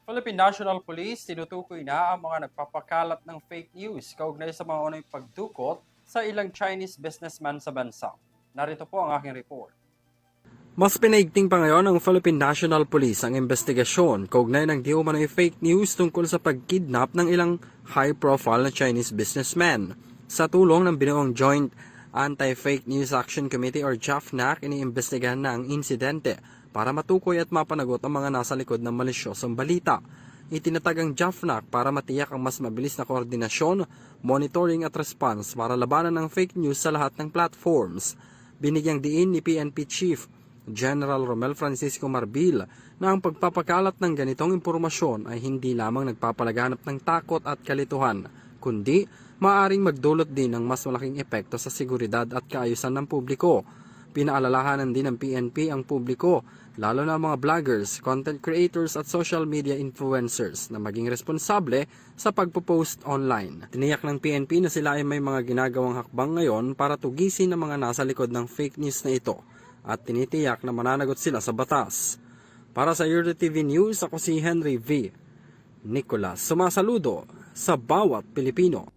Philippine National Police tinutukoy na ang mga nagpapakalat ng fake news kaugnay sa mga unang pagdukot sa ilang Chinese businessman sa bansa. Narito po ang aking report. Mas pinaigting pa ngayon ng Philippine National Police ang investigasyon kaugnay ng di umano'y fake news tungkol sa pagkidnap ng ilang high-profile na Chinese businessmen. Sa tulong ng binuong Joint Anti-Fake News Action Committee or JAFNAC, iniimbestigahan na ang insidente para matukoy at mapanagot ang mga nasa likod ng malisyosong balita. Itinatag ang JAFNAC para matiyak ang mas mabilis na koordinasyon, monitoring at response para labanan ng fake news sa lahat ng platforms. Binigyang diin ni PNP Chief General Romel Francisco Marbil na ang pagpapakalat ng ganitong impormasyon ay hindi lamang nagpapalaganap ng takot at kalituhan, kundi maaaring magdulot din ng mas malaking epekto sa seguridad at kaayusan ng publiko. Pinaalalahanan din ng PNP ang publiko, lalo na mga vloggers, content creators at social media influencers na maging responsable sa pagpo-post online. Tiniyak ng PNP na sila ay may mga ginagawang hakbang ngayon para tugisin ang mga nasa likod ng fake news na ito at tinitiyak na mananagot sila sa batas. Para sa Euro TV News, ako si Henry V. Nicolas, sumasaludo sa bawat Pilipino.